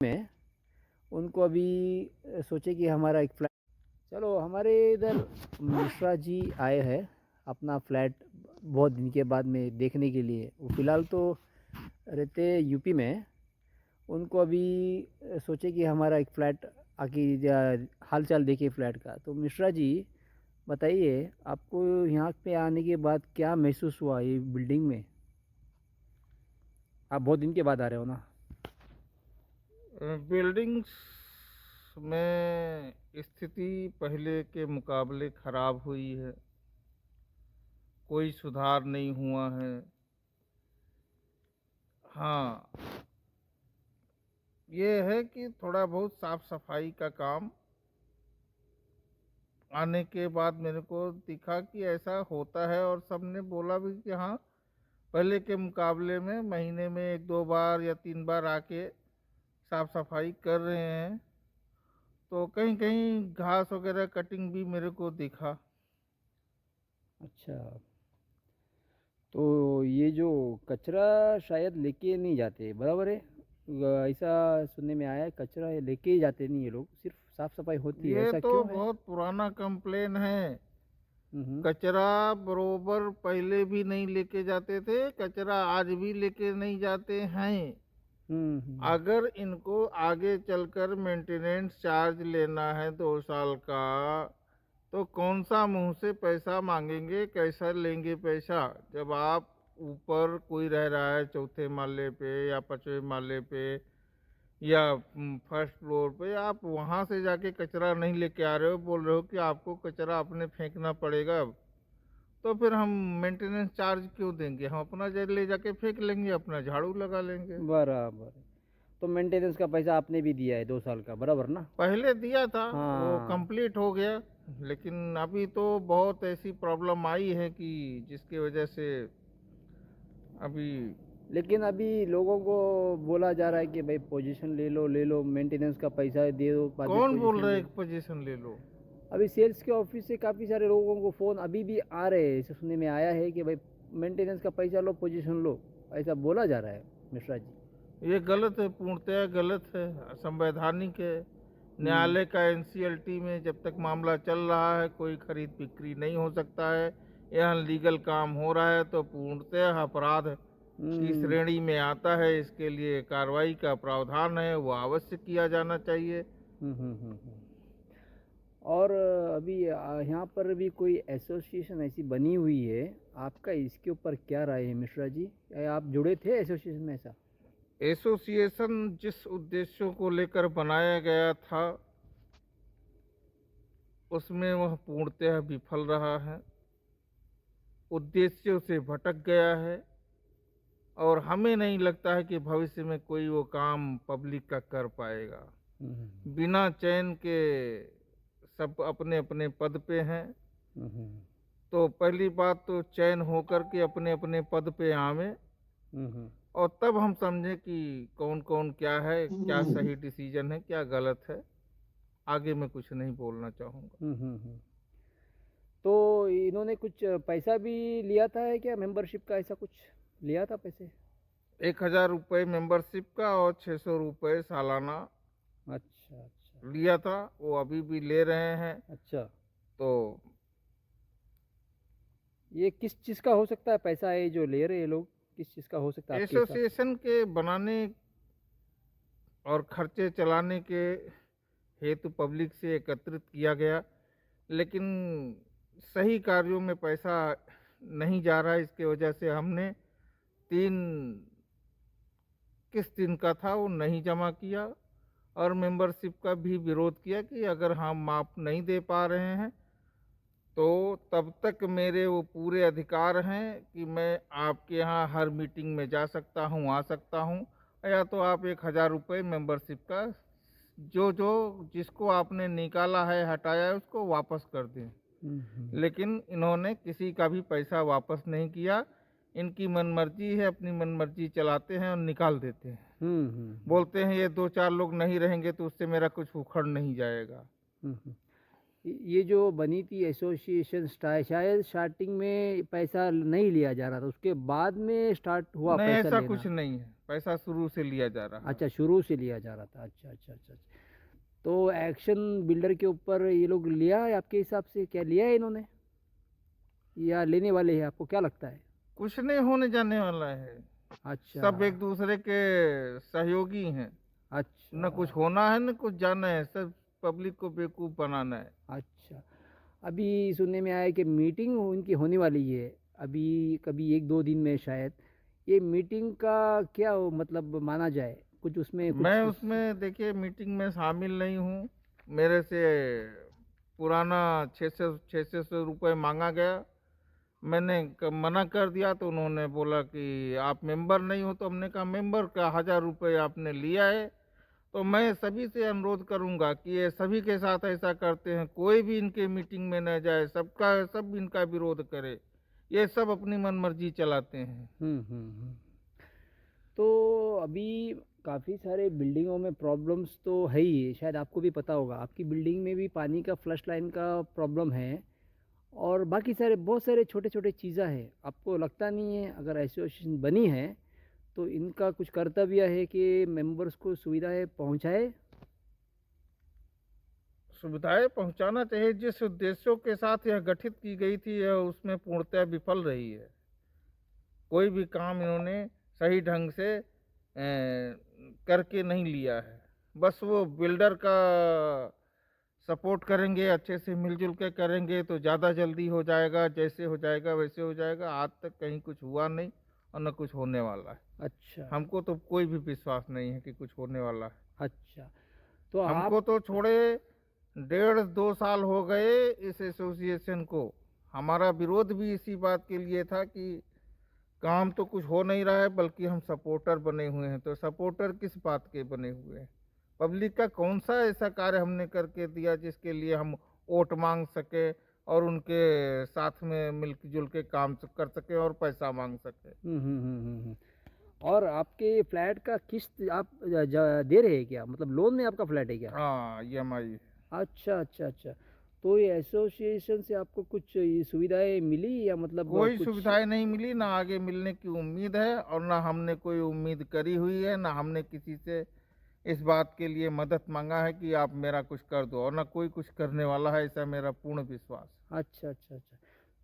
में उनको अभी सोचे कि हमारा एक फ्लैट, चलो हमारे इधर मिश्रा जी आए हैं अपना फ्लैट बहुत दिन के बाद में देखने के लिए। वो फ़िलहाल तो रहते यूपी में। उनको अभी सोचे कि हमारा एक फ्लैट आके हाल चाल देखिए फ्लैट का। तो मिश्रा जी बताइए, आपको यहाँ पे आने के बाद क्या महसूस हुआ ये बिल्डिंग में? आप बहुत दिन के बाद आ रहे हो ना। बिल्डिंग्स में स्थिति पहले के मुकाबले खराब हुई है। कोई सुधार नहीं हुआ है। हाँ, ये है कि थोड़ा बहुत साफ सफाई का काम आने के बाद मेरे को दिखा कि ऐसा होता है, और सबने बोला भी कि हाँ, पहले के मुकाबले में महीने में 1-2 बार या 3 बार आके साफ सफाई कर रहे हैं। तो कहीं कहीं घास वगैरह कटिंग भी मेरे को दिखा। अच्छा, तो ये जो कचरा शायद लेके नहीं जाते, बराबर है? ऐसा सुनने में आया है, कचरा ये लेके ही जाते नहीं ये लोग, सिर्फ साफ सफाई होती है, ये ऐसा तो क्यों है? बहुत पुराना कंप्लेन है। हम्म। कचरा बरोबर पहले भी नहीं लेके जाते थे, कचरा आज भी लेके नहीं जाते हैं। हम्म। अगर इनको आगे चलकर मेंटेनेंस चार्ज लेना है 2 साल का, तो कौन सा मुंह से पैसा मांगेंगे, कैसा लेंगे पैसा? जब आप ऊपर कोई रह रहा है चौथे माले पे या 5वें माले पे या फर्स्ट फ्लोर पे, आप वहां से जाके कचरा नहीं लेके आ रहे हो, बोल रहे हो कि आपको कचरा अपने फेंकना पड़ेगा। तो फिर हम मेंटेनेंस चार्ज क्यों देंगे? हम अपना ले जाके फेंक लेंगे, अपना झाड़ू लगा लेंगे। बराबर है। तो मेंटेनेंस का पैसा आपने भी दिया है 2 साल का, बराबर ना? पहले दिया था, वो हाँ। कंप्लीट हो गया। लेकिन अभी तो बहुत ऐसी प्रॉब्लम आई है कि जिसकी वजह से अभी लेकिन अभी लोगों को बोला जा रहा है कि भाई पोजीशन ले लो ले लो, मेंटेनेंस का पैसा दे दो, बाद में कौन बोल पोजीशन रहा है ले एक लो। पोजीशन ले लो? अभी सेल्स के ऑफिस से काफ़ी सारे लोगों को फ़ोन अभी भी आ रहे हैं, ऐसे सुनने में आया है कि भाई मेंटेनेंस का पैसा लो, पोजीशन लो, ऐसा बोला जा रहा है मिश्रा जी। ये गलत है, पूर्णतः गलत है, असंवैधानिक है। हम्म। न्यायालय का एनसीएलटी में जब तक मामला चल रहा है कोई खरीद बिक्री नहीं हो सकता है। यहाँ लीगल काम हो रहा है तो पूर्णतः अपराध की हम्म। श्रेणी में आता है। इसके लिए कार्रवाई का प्रावधान है, वो अवश्य किया जाना चाहिए। हम्म। और अभी यहाँ पर भी कोई एसोसिएशन ऐसी बनी हुई है, आपका इसके ऊपर क्या राय है मिश्रा जी? क्या आप जुड़े थे एसोसिएशन में ऐसा? एसोसिएशन जिस उद्देश्यों को लेकर बनाया गया था उसमें वह पूर्णतः विफल रहा है, उद्देश्यों से भटक गया है। और हमें नहीं लगता है कि भविष्य में कोई वो काम पब्लिक का कर पाएगा। हम्म। बिना चैन के सब अपने अपने पद पे हैं। हम्म। तो पहली बात तो चैन होकर के अपने अपने पद पे आवे, हम्म। और तब हम समझें कि कौन कौन क्या है, क्या सही डिसीजन है, क्या गलत है। आगे मैं कुछ नहीं बोलना चाहूँगा। हम्म। तो इन्होंने कुछ पैसा भी लिया था है क्या, मेंबरशिप का ऐसा कुछ लिया था पैसे? 1,000 रुपये मेंबरशिप का और 600 रुपये सालाना अच्छा अच्छा। लिया था, वो अभी भी ले रहे हैं। अच्छा, तो ये किस चीज़ का हो सकता है पैसा है जो ले रहे हैं लोग? किस चीज़ का हो सकता है आपके हिसाब से? एसोसिएशन के बनाने और खर्चे चलाने के हेतु पब्लिक से एकत्रित किया गया, लेकिन सही कार्यों में पैसा नहीं जा रहा है। इसके वजह से हमने 3 किस दिन का था वो नहीं जमा किया, और मेंबरशिप का भी विरोध किया कि अगर हम आप नहीं दे पा रहे हैं तो तब तक मेरे वो पूरे अधिकार हैं कि मैं आपके यहाँ हर मीटिंग में जा सकता हूँ, आ सकता हूँ। या तो आप 1,000 रुपये मेंबरशिप का जो जो जिसको आपने निकाला है, हटाया है, उसको वापस कर दें। हम्म। लेकिन इन्होंने किसी का भी पैसा वापस नहीं किया। इनकी मनमर्जी है, अपनी मनमर्जी चलाते हैं और निकाल देते हैं। बोलते हैं ये 2-4 लोग नहीं रहेंगे तो उससे मेरा कुछ उखड़ नहीं जाएगा। हम्म। ये जो बनी थी एसोसिएशन शायद स्टार्टिंग में पैसा नहीं लिया जा रहा था, उसके बाद में स्टार्ट हुआ नहीं, पैसा ऐसा लेना। कुछ नहीं है। पैसा शुरू से लिया जा रहा है। अच्छा, शुरू से लिया जा रहा था। अच्छा अच्छा अच्छा अच्छा। तो एक्शन बिल्डर के ऊपर ये लोग लिया है आपके हिसाब से, क्या लिया है इन्होंने या लेने वाले हैं, आपको क्या लगता है? कुछ नहीं होने जाने वाला है, अच्छा सब एक दूसरे के सहयोगी हैं। न कुछ अच्छा होना है न कुछ जाना है, सब पब्लिक को बेवकूफ़ बनाना है। अच्छा। अभी सुनने में आया है कि मीटिंग उनकी होने वाली है अभी, कभी एक दो दिन में शायद। ये मीटिंग का क्या मतलब माना जाए, कुछ उसमें मैं कुछ उसमें देखिए मीटिंग में शामिल नहीं हूँ। मेरे से पुराना 600 रुपये मांगा गया। मैंने मना कर दिया तो उन्होंने बोला कि आप मेंबर नहीं हो। तो हमने कहा मेंबर का 1000 रुपये आपने लिया है तो मैं सभी से अनुरोध करूंगा कि ये सभी के साथ ऐसा करते हैं, कोई भी इनके मीटिंग में न जाए, सबका सब इनका विरोध करे। ये सब अपनी मनमर्जी चलाते हैं। हम्म। तो अभी काफ़ी सारे बिल्डिंगों में प्रॉब्लम्स तो है ही, शायद आपको भी पता होगा, आपकी बिल्डिंग में भी पानी का फ्लश लाइन का प्रॉब्लम है। और बाकी सारे बहुत सारे छोटे छोटे चीज़ें हैं। आपको लगता नहीं है अगर एसोसिएशन बनी है तो इनका कुछ कर्तव्य है कि मेंबर्स को सुविधाएं पहुंचाए? सुविधाएं पहुंचाना चाहिए। जिस उद्देश्यों के साथ यह गठित की गई थी यह उसमें पूर्णतः विफल रही है। कोई भी काम इन्होंने सही ढंग से करके नहीं लिया है। बस वो बिल्डर का सपोर्ट करेंगे, अच्छे से मिलजुल के करेंगे तो ज़्यादा जल्दी हो जाएगा, जैसे हो जाएगा वैसे हो जाएगा। आज तक कहीं कुछ हुआ नहीं और न कुछ होने वाला है। अच्छा हमको तो कोई भी विश्वास नहीं है कि कुछ होने वाला है। अच्छा। तो आप हमको तो छोड़े 1.5-2 साल हो गए इस एसोसिएशन को। हमारा विरोध भी इसी बात के लिए था कि काम तो कुछ हो नहीं रहा है, बल्कि हम सपोर्टर बने हुए हैं। तो सपोर्टर किस बात के बने हुए हैं? पब्लिक का कौन सा ऐसा कार्य हमने करके दिया जिसके लिए हम वोट मांग सके और उनके साथ में मिलजुल के काम कर सके और पैसा मांग सके? और आपके फ्लैट का किस्त आप दे रहे हैं क्या, मतलब लोन में आपका फ्लैट है क्या? हाँ, EMI। अच्छा अच्छा अच्छा। तो ये एसोसिएशन से आपको कुछ ये सुविधाएं मिली या मतलब कोई कुछ? सुविधाएं नहीं मिली, ना आगे मिलने की उम्मीद है और ना हमने कोई उम्मीद करी हुई है, ना हमने किसी से इस बात के लिए मदद मांगा है कि आप मेरा कुछ कर दो, और ना कोई कुछ करने वाला है, ऐसा मेरा पूर्ण विश्वास है। अच्छा अच्छा अच्छा।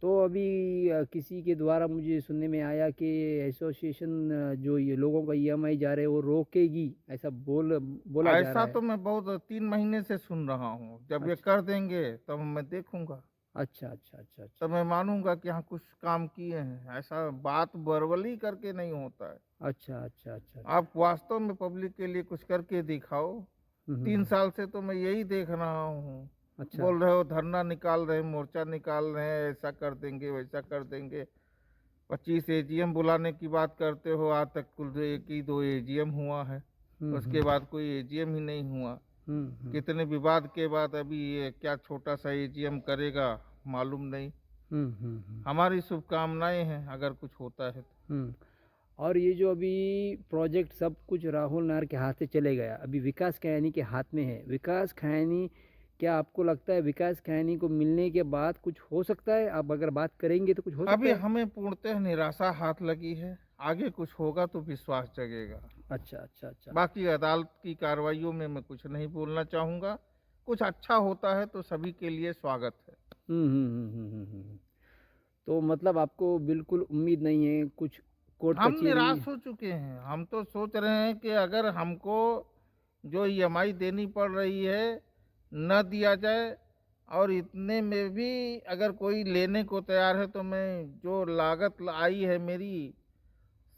तो अभी किसी के द्वारा मुझे सुनने में आया कि एसोसिएशन जो ये लोगों का ईएमआई जा रहे हैं वो रोकेगी, ऐसा बोला जा रहा ऐसा है। तो मैं बहुत 3 महीने से सुन रहा हूँ। जब ये अच्छा कर देंगे तब मैं देखूंगा, अच्छा अच्छा अच्छा अच्छा तब मैं मानूंगा कि हाँ कुछ काम किए हैं। ऐसा बात बरबली करके नहीं होता है। अच्छा अच्छा अच्छा अच्छा। आप वास्तव में पब्लिक के लिए कुछ करके दिखाओ। तीन हम्म। साल से तो मैं यही देख रहा हूँ। अच्छा। बोल रहे हो धरना निकाल रहे हैं, मोर्चा निकाल रहे हैं, ऐसा कर देंगे वैसा कर देंगे। 25 AGM बुलाने की बात करते हो, आज तक कुल 1 ही 2 AGM हुआ है। उसके हम्म। बाद कोई AGM ही नहीं हुआ। हम्म। कितने विवाद के बाद अभी ये क्या छोटा सा AGM करेगा मालूम नहीं। हम्म। हमारी शुभकामनाएं हैं अगर कुछ होता है तो। हम्म। और ये जो अभी प्रोजेक्ट सब कुछ राहुल नायर के हाथ से चले गया, अभी विकास खैनी के हाथ में है। विकास खैनी, क्या आपको लगता है विकास खैनी को मिलने के बाद कुछ हो सकता है? आप अगर बात करेंगे तो कुछ हो सकता अभी है? हमें पूर्णतः निराशा हाथ लगी है। आगे कुछ होगा तो विश्वास जगेगा। अच्छा अच्छा अच्छा। बाकी अदालत की कार्रवाइयों में मैं कुछ नहीं बोलना चाहूँगा। कुछ अच्छा होता है तो सभी के लिए स्वागत है। तो मतलब आपको बिल्कुल उम्मीद नहीं है कुछ कोर्ट हम कचहरी? निराश हो चुके हैं। हम तो सोच रहे हैं कि अगर हमको जो EMI देनी पड़ रही है न दिया जाए, और इतने में भी अगर कोई लेने को तैयार है तो मैं जो लागत आई है मेरी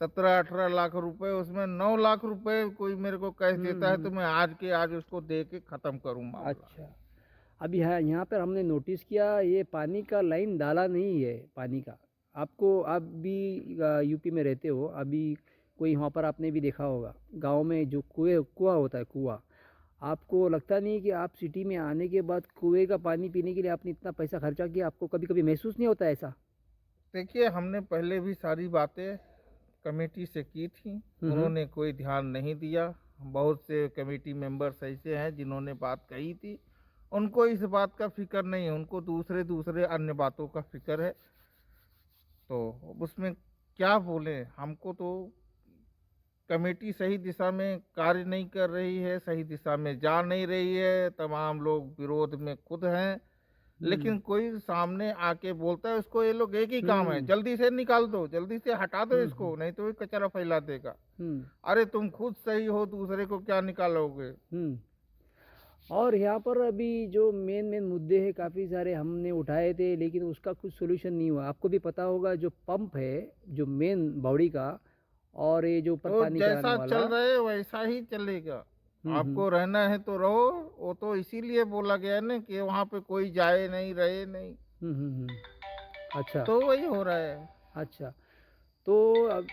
17-18 लाख रुपए, उसमें 9 लाख रुपए कोई मेरे को कैश देता है हम्म। तो मैं आज के आज उसको दे के ख़त्म करूँ मामला। अच्छा। अभी है यहाँ पर हमने नोटिस किया ये पानी का लाइन डाला नहीं है पानी का। आपको, आप भी यूपी में रहते हो, अभी कोई वहाँ पर आपने भी देखा होगा गांव में जो कुआं होता है, कुआं। आपको लगता नहीं है कि आप सिटी में आने के बाद कुएं का पानी पीने के लिए आपने इतना पैसा खर्चा किया, आपको कभी कभी महसूस नहीं होता ऐसा? देखिए, हमने पहले भी सारी बातें कमेटी से की थी, हम्म। उन्होंने कोई ध्यान नहीं दिया। बहुत से कमेटी मेंबर्स ऐसे हैं जिन्होंने बात कही थी, उनको इस बात का फिक्र नहीं है, उनको दूसरे दूसरे अन्य बातों का फिक्र है। तो उसमें क्या बोले, हमको तो कमेटी सही दिशा में कार्य नहीं कर रही है, सही दिशा में जा नहीं रही है, तमाम लोग विरोध में खुद हैं, लेकिन कोई सामने आके बोलता है उसको ये लोग एक ही काम है, हम्म जल्दी से निकाल दो, जल्दी से हटा दो हम्म इसको, नहीं तो ये कचरा फैला देगा। हम्म अरे तुम खुद सही हो, दूसरे को क्या निकालोगे? हम्म और यहाँ पर अभी जो मेन मेन मुद्दे हैं काफ़ी सारे हमने उठाए थे, लेकिन उसका कुछ सोल्यूशन नहीं हुआ। आपको भी पता होगा, जो पंप है, जो मेन बावड़ी का, और ये जो ऊपर तो पानी चढ़ाने जैसा वाला। चल रहा है वैसा ही चलेगा। हम्म आपको रहना है तो रहो, वो तो इसीलिए बोला गया है ना कि वहाँ पे कोई जाए नहीं, रहे नहीं, अच्छा तो वही हो रहा है। अच्छा। तो अब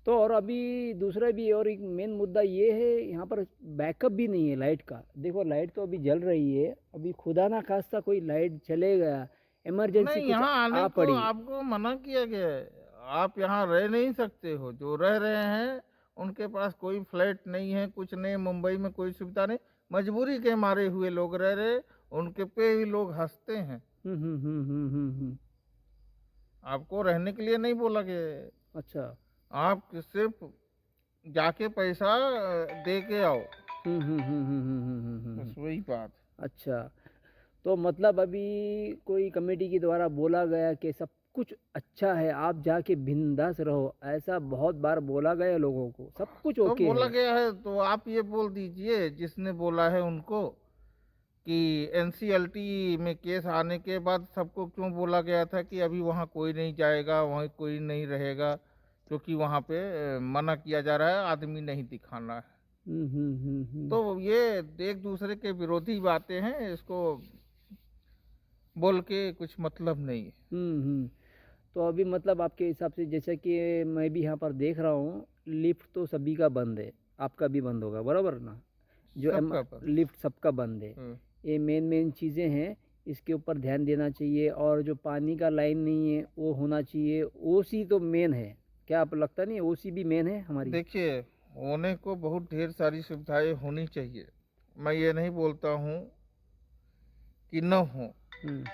तो और अभी दूसरा भी और एक मेन मुद्दा ये है, यहाँ पर बैकअप भी नहीं है लाइट का। देखो, लाइट तो अभी जल रही है, अभी खुदा ना खास्ता कोई लाइट चले गया, इमरजेंसी नहीं, कुछ यहाँ आने आ को पड़ी। आपको मना किया गया है, आप यहाँ रह नहीं सकते हो। जो रह रहे हैं उनके पास कोई फ्लैट नहीं है, कुछ नहीं, मुंबई में कोई सुविधा नहीं, मजबूरी के मारे हुए लोग रह रहे, उनके पे भी लोग हंसते हैं। आपको रहने के लिए नहीं बोला गया है, अच्छा। आप सिर्फ जाके पैसा दे के आओ, बस वही बात। अच्छा, तो मतलब अभी कोई कमेटी के द्वारा बोला गया कि सब कुछ अच्छा है, आप जाके बिंदास रहो, ऐसा बहुत बार बोला गया लोगों को, सब कुछ तो ओके बोला है। गया है तो आप ये बोल दीजिए जिसने बोला है उनको कि एनसीएलटी में केस आने के बाद सबको क्यों बोला गया था कि अभी वहाँ कोई नहीं जाएगा, वहाँ कोई नहीं रहेगा, क्योंकि वहाँ पे मना किया जा रहा है, आदमी नहीं दिखाना है। तो ये एक दूसरे के विरोधी बातें हैं, इसको बोल के कुछ मतलब नहीं है। तो अभी मतलब आपके हिसाब से, जैसे कि मैं भी यहाँ पर देख रहा हूँ, लिफ्ट तो सभी का बंद है, आपका भी बंद होगा, बराबर ना? जो सबका पर लिफ्ट सबका बंद है। ये मेन मेन चीज़ें हैं, इसके ऊपर ध्यान देना चाहिए। और जो पानी का लाइन नहीं है वो होना चाहिए। ओसी तो मेन है, क्या आप लगता नहीं है ओसी भी मेन है हमारी? देखिए, होने को बहुत ढेर सारी सुविधाएं होनी चाहिए, मैं ये नहीं बोलता हूँ कि न हो, हम्म